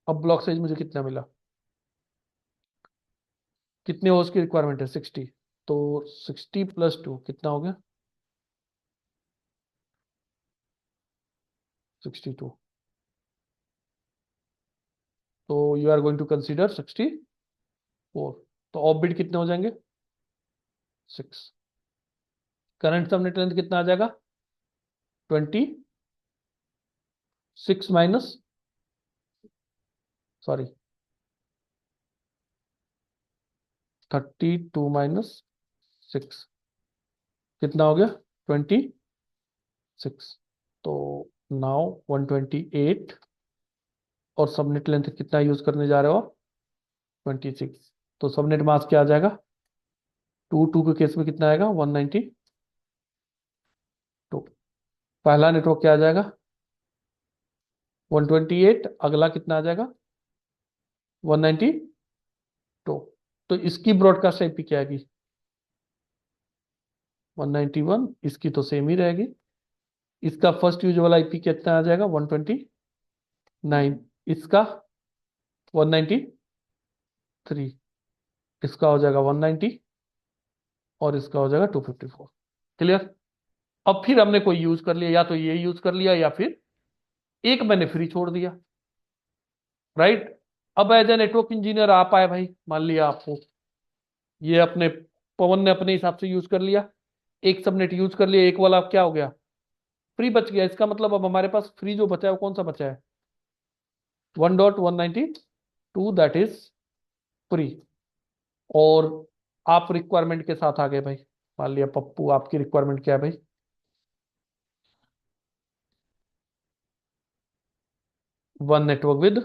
अब ब्लॉक साइज मुझे कितना मिला कितने होस्ट की रिक्वायरमेंट है 60। तो 60 + 2 कितना हो गया 62। तो you are going to consider 64। तो ऑफ बीट कितने हो जाएंगे? 6। करंट सबनेट लेंथ कितना आ जाएगा? 26 माइनस, सॉरी 32 माइनस 6 कितना हो गया? 26। तो नाउ 128 और सबनेट लेंथ कितना यूज करने जा रहे हो? 26। तो सबनेट मास्क क्या आ जाएगा? 2 के केस में कितना आएगा? 192। पहला नेटवर्क क्या आ जाएगा? 128। अगला कितना आ जाएगा? 192। तो इसकी ब्रॉडकास्ट आईपी क्या आएगी? 191। इसकी तो सेम ही रहेगी। इसका फर्स्ट यूज वाला आईपी कितना आ जाएगा? 129। इसका 193। इसका हो जाएगा 190 और इसका हो जाएगा 254। क्लियर? अब फिर हमने कोई यूज कर लिया, या तो ये यूज कर लिया या फिर एक मैंने फ्री छोड़ दिया, राइट? अब एज ए नेटवर्क इंजीनियर आप आए भाई, मान लिया आपको ये अपने पवन ने अपने हिसाब से यूज कर लिया, एक सबनेट यूज कर लिया, एक वाला अब क्या हो गया? फ्री बच गया। इसका मतलब अब हमारे पास फ्री जो बचा है वो कौन सा बचा है? 1.192, दैट इज फ्री। और आप रिक्वायरमेंट के साथ आ गए भाई, मान लिया पप्पू आपकी रिक्वायरमेंट क्या है भाई? वन नेटवर्क विद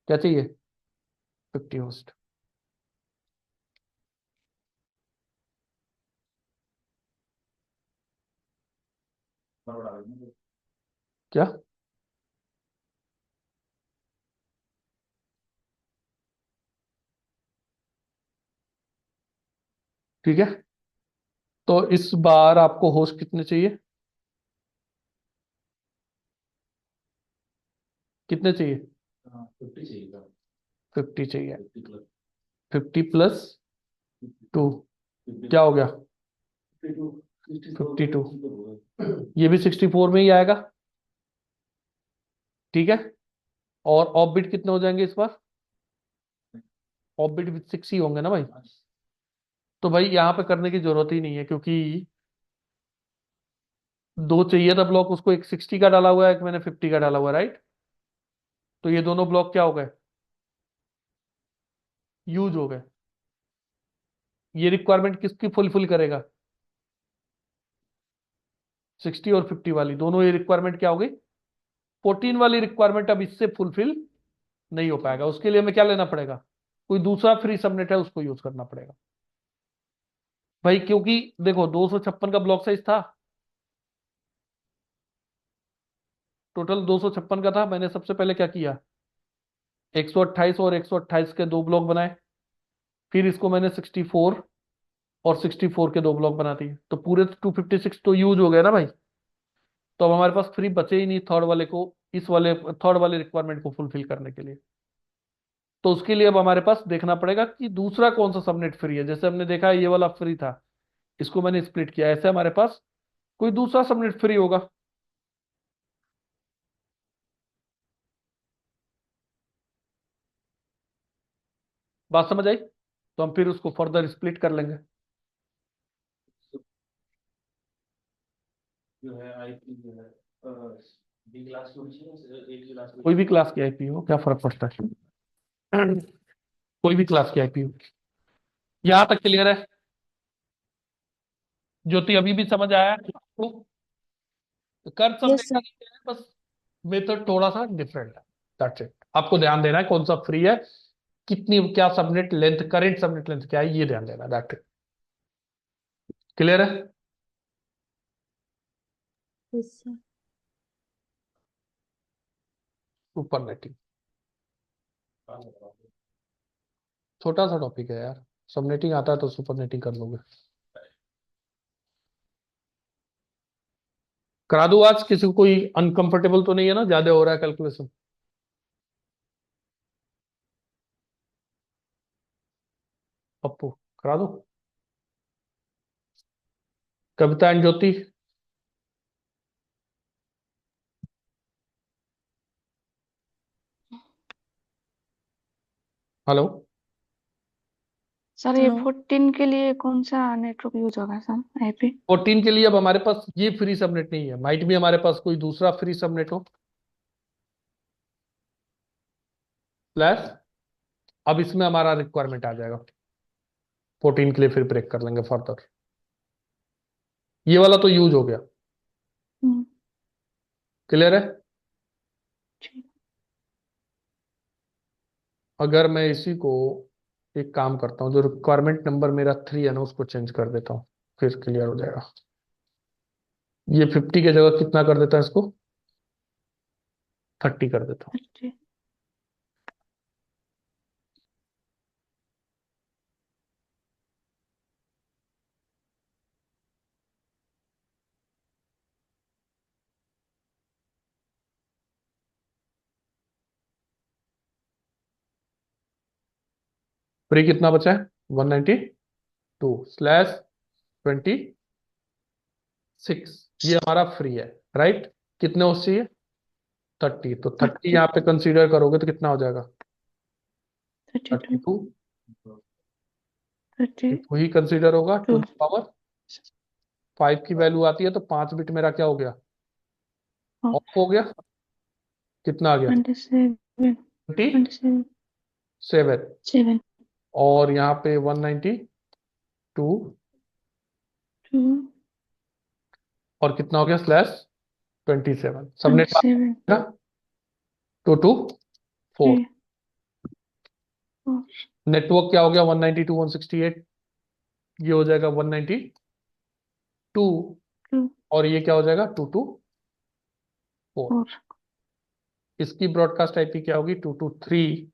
क्या चाहिए? 50 होस्ट। बड़ा है। क्या? ठीक है, तो इस बार आपको होस्ट कितने चाहिए? कितने चाहिए? 50 चाहिए था। 50 चाहिए। 50 प्लस 50 प्लस 2 क्या हो गया? 52। ये भी 64 में ही आएगा। ठीक है, और ऑफ बिट कितने हो जाएंगे इस बार? ऑफ बिट विथ 6 ही होंगे ना भाई? तो भाई यहाँ पे करने की जरूरत ही नहीं है, क्योंकि दो चाहिए था ब्लॉक, उसको एक 60 का डाला हुआ है, एक मैंने 50 का डाला हुआ है, राइट? तो ये दोनों ब्लॉक क्या हो गए? यूज हो गए। ये रिक्वायरमेंट किसकी फुलफिल करेगा? 60 और 50 वाली, दोनों ये रिक्वायरमेंट क्या हो गई? 14 वाली रिक्वायरमेंट अब इससे फुलफिल नहीं हो पाएगा। उसके लिए हमें क्या लेना पड़ेगा? कोई दूसरा फ्री सबनेट है उसको यूज करना पड़ेगा भाई, क्योंकि देखो 256 का ब्लॉक साइज था, टोटल 256 का था। मैंने सबसे पहले क्या किया? 128 और 128 के दो ब्लॉक बनाए, फिर इसको मैंने 64 और 64 के दो ब्लॉक बना दिए, तो पूरे 256 तो यूज हो गए ना भाई। तो अब हमारे पास फ्री बचे ही नहीं थर्ड वाले को, इस वाले थर्ड वाले रिक्वायरमेंट को फुलफिल करने के लिए। तो उसके लिए अब हमारे पास देखना पड़ेगा कि दूसरा कौन सा सबनेट फ्री है। जैसे हमने देखा ये वाला फ्री था, इसको मैंने स्प्लिट किया, ऐसे हमारे पास कोई दूसरा सबनेट फ्री होगा। बात समझ आई? तो हम फिर उसको फर्दर स्प्लिट कर लेंगे। जो है आईपी जो है बी क्लास की होनी चाहिए, एक क्लास की। कोई भी क्लास की आईपी हो, क्या फर्क पड़ता है? कोई भी क्लास की आईपी हो। यहां तक क्लियर है ज्योति? अभी भी समझ आया आपको? कर सब यस सर। देखा है, बस मेथड थोड़ा सा डिफरेंट है, दैट्स इट। आपको ध्यान देना है कौन सा फ्री है, कितनी क्या subnet length, current subnet length क्या है, ये ध्यान देना, दैट्स इट। क्लियर है? Yes sir. सुपर नेटिंग छोटा सा टॉपिक है यार, सबनेटिंग आता है तो सुपर नेटिंग कर लोगे। करा दूं आज? किसी को कोई अनकंफर्टेबल तो नहीं है ना, ज्यादा हो रहा है कैलकुलेशन? पप्पू करा दो? कविता एंड ज्योति? हेलो। सर ये हेलो 14 के लिए कौन सा नेटवर्क यूज होगा सर आईपी? 14 के लिए अब हमारे पास ये फ्री सबनेट नहीं है, माइट भी हमारे पास कोई दूसरा फ्री सबनेट हो। प्लस अब इसमें हमारा रिक्वायरमेंट आ जाएगा 14 के लिए, फिर ब्रेक कर लेंगे फर्दर। ये वाला तो यूज हो गया, हम्म, क्लियर है। ठीक। अगर मैं इसी को एक काम करता हूँ, जो रिक्वायरमेंट नंबर मेरा 3 है ना, उसको चेंज कर देता हूँ, फिर क्लियर हो जाएगा। ये 50 की जगह कितना कर देता है, इसको 30 कर देता हूँ। ठीक। फ्री कितना बचा है, 192/26। ये हमारा फ्री है, राइट। कितने होस्ट चाहिए, 30, तो 30 यहाँ पे कंसीडर करोगे तो कितना हो जाएगा, 32 32। 32। वही कंसीडर होगा, टू द पावर 5 की वैल्यू आती है, तो 5 बिट मेरा क्या हो गया, ऑफ हो गया। कितना आ गया, 27 27। 7 और यहाँ पे 192, 2 और कितना हो गया /27। सबनेट 27 224। 3 4 नेटवर्क क्या हो गया, 192/168। ये हो जाएगा 192, 2 और ये क्या हो जाएगा 224। 4 इसकी ब्रॉडकास्ट आईपी क्या होगी, 223,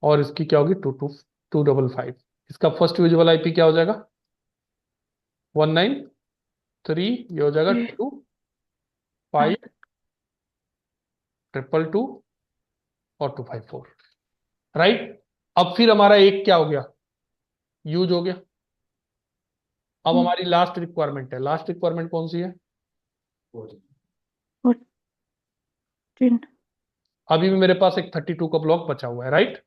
और इसकी क्या होगी 255। इसका फर्स्ट विजुअल आईपी क्या हो जाएगा, 193। ये हो जाएगा 225, 222 और 254, राइट। अब फिर हमारा एक क्या हो गया, यूज हो गया। अब हमारी लास्ट रिक्वायरमेंट है, लास्ट रिक्वायरमेंट कौन सी है, 14। अभी भी मेरे पास एक 32 का ब्लॉक बचा हुआ है, राइट।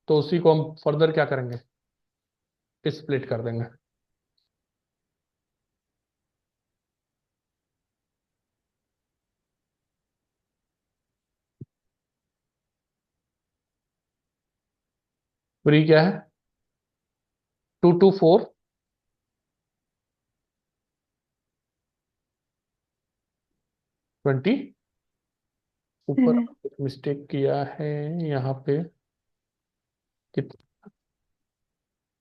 तो उसी को हम फर्दर क्या करेंगे, स्प्लिट कर देंगे। फ्री क्या है, 224, 20। ऊपर मिस्टेक किया है यहाँ पे, कितना,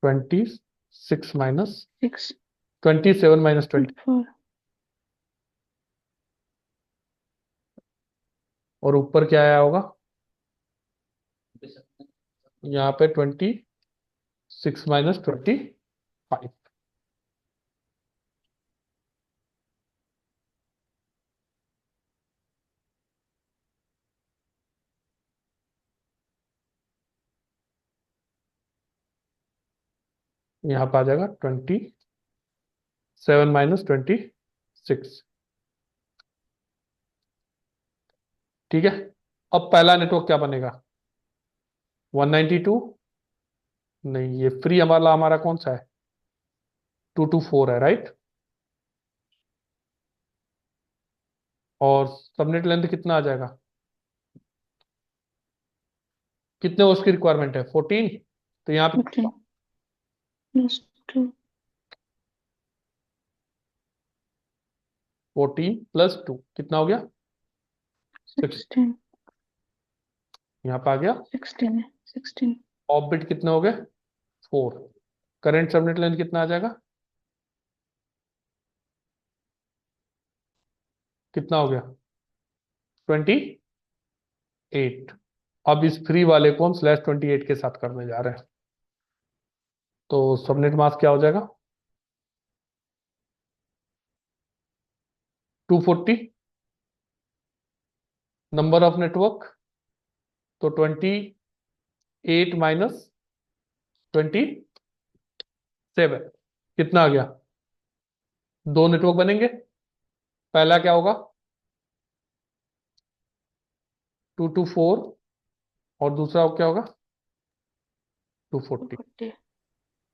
26 माइनस 6 27 - 20, 4 और ऊपर क्या आया होगा, यहाँ पे 26 - 25। यहाँ पे आ जाएगा 27 - 26। ठीक है। अब पहला नेटवर्क क्या बनेगा, 192, नहीं ये फ्री हमारा कौन सा है, 224 है, राइट। और सबनेट लेंथ कितना आ जाएगा, कितने उसकी रिक्वायरमेंट है, 14। तो यहाँ पे 14 +2 14 + 2 कितना हो गया, 6। 16 यहाँ पे आ गया। 16 है 16 ऑफ बिट कितने हो गए, 4। करंट सबनेट लेंथ कितना आ जाएगा, कितना हो गया, 28। अब इस फ्री वाले को हम /28 के साथ करने जा रहे हैं, तो सबनेट मास्क क्या हो जाएगा, 240। नंबर ऑफ नेटवर्क, तो 28 - 27 कितना आ गया, 2 नेटवर्क बनेंगे। पहला क्या होगा, 224, और दूसरा क्या होगा 240, 240,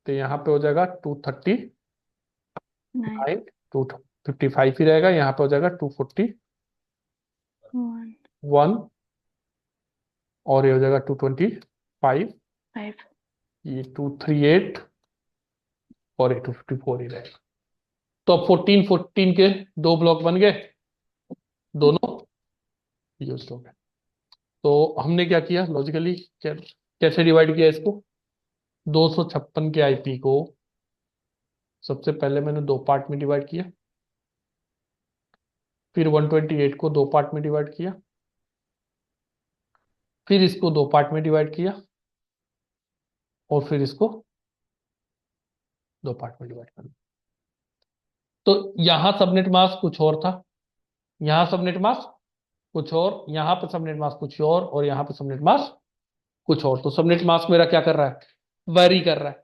तो यहाँ पे हो जाएगा 239, 9, 255 ही रहेगा, यहाँ पे हो जाएगा 241 1, और ये हो जाएगा 225, 5, ये 238 और ये 254 ही रहेगा। तो अब 14 के दो ब्लॉक बन गए, दोनों यूज हो गए। तो हमने क्या किया लॉजिकली, कैसे डिवाइड किया इसको, 256 के आईपी को सबसे पहले मैंने दो पार्ट में डिवाइड किया, फिर 128 को दो पार्ट में डिवाइड किया, फिर इसको दो पार्ट में डिवाइड किया, और फिर इसको दो पार्ट में डिवाइड कर दिया। तो यहां सबनेट मास्क कुछ और था, यहां सबनेट मास्क कुछ और, यहां पे सबनेट मास्क कुछ और यहां पे सबनेट मास्क कुछ और। तो सबनेट मास्क मेरा क्या कर रहा है, वेरी कर रहा है।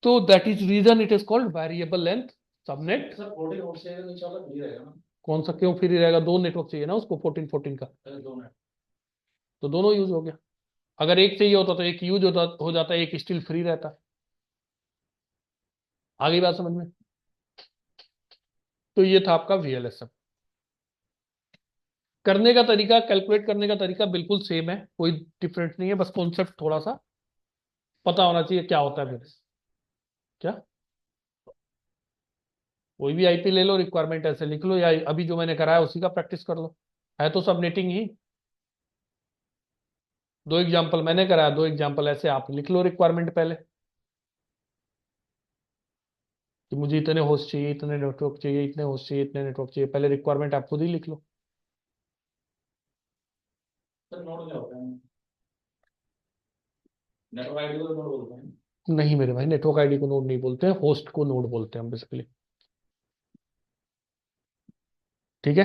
तो that is reason it is called variable length subnet. Sir 14 और से नीचे वाला फ्री रहेगा ना? कौन सा क्यों फ्री रहेगा, दो नेटवर्क चाहिए ना उसको 14 का, पहले दो मिनट। तो दोनों यूज हो गया। अगर एक चाहिए होता तो एक यूज हो जाता, एक स्टिल फ्री रहता। आ गई बात समझ में। तो ये था आपका वीएलएसएम। करने का तरीका, कैलकुलेट करने का तरीका बिल्कुल सेम है, कोई डिफरेंस नहीं है, बस कॉन्सेप्ट थोड़ा सा पता होना चाहिए क्या होता है मेरे। क्या कोई भी आईपी ले लो, रिक्वायरमेंट ऐसे लिख लो, या अभी जो मैंने कराया उसी का प्रैक्टिस कर लो, है तो सब नेटिंग ही। दो एग्जांपल मैंने कराया, दो एग्जांपल ऐसे आप लिख लो रिक्वायरमेंट पहले, कि मुझे इतने होस्ट चाहिए, इतने नेटवर्क चाहिए, इतने होस्ट चाहिए, इतने नेटवर्क चाहिए, पहले रिक्वायरमेंट आप खुद ही लिख लो। सर नोड क्या होता है? नेटवर्क आईडी को नोड बोलते हैं। नहीं मेरे भाई, नेटवर्क आईडी को नोड नहीं बोलते हैं, होस्ट को नोड बोलते हैं हम बेसिकली। ठीक है,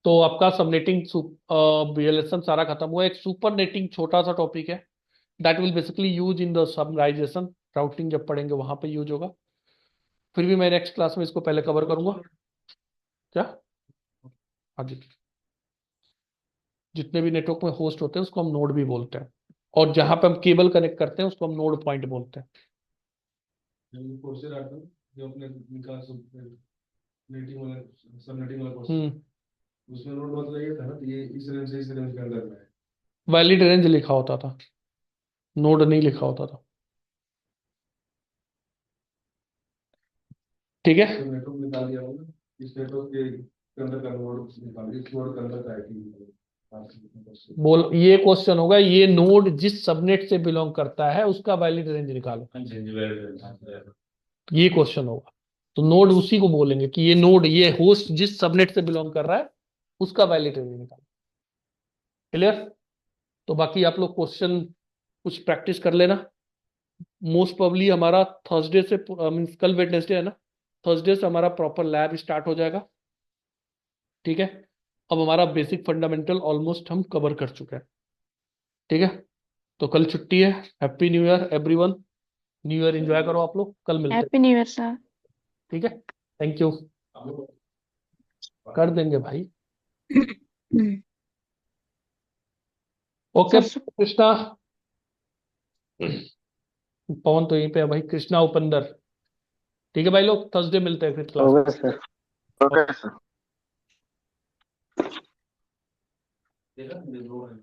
तो आपका सबनेटिंग वीएलएसएम सारा खत्म हुआ। एक सुपर नेटिंग छोटा सा टॉपिक है, that will basically use in the summarization, routing जब पढ़ेंगे वहां पे यूज होगा। फिर भी मैं नेक्स्ट क्लास में इसको पहले कवर करूंगा। क्या, हाँ जी, जितने भी नेटवर्क में होस्ट होते हैं उसको हम नोड भी बोलते हैं, और जहां पे हम केबल कनेक्ट करते हैं उसको हम नोड पॉइंट बोलते हैं। कोर्सेरा था जो अपने निकाल नेटिंग वाला सब नेटिंग वाला कोर्स, उसमें नोड मतलब ये था ना कि ये इस रेंज के अंदर में है। वैलिड रेंज लिखा होता था, नोड नहीं लिखा होता था। ठीक है, तो नेटवर्क निकाल दिया होगा, इस नेटवर्क के अंदर का नोड निकाल, इस नोड के अंदर का आईपी। बोल, ये क्वेश्चन होगा, ये नोड जिस सबनेट से बिलोंग करता है उसका वैलिड रेंज निकालो, हाँ जी, जी, वेरी ये क्वेश्चन होगा। तो नोड उसी को बोलेंगे कि ये नोड, ये होस्ट जिस सबनेट से बिलोंग कर रहा है उसका वैलिड रेंज निकालो। क्लियर। तो बाकी आप लोग क्वेश्चन कुछ प्रैक्टिस कर लेना। मोस्ट प्रोबेबली हमारा थर्सडे से, मीन्स कल वेडनेसडे है ना, थर्सडे से हमारा प्रॉपर लैब स्टार्ट हो जाएगा। ठीक है, अब हमारा बेसिक फंडामेंटल ऑलमोस्ट हम कवर कर चुके हैं। ठीक है, तो कल छुट्टी है। Happy new year everyone, new year enjoy करो आप लोग, कल मिलते हैं। Happy new year sir. ठीक है, थैंक यू, कर देंगे भाई। ओके सर कृष्णा, पवन तो यहीं पे है भाई, कृष्णा उपेंद्र। ठीक है भाई लोग, थर्सडे मिलते हैं फिर class. Okay sir, okay sir. देखा, दो है।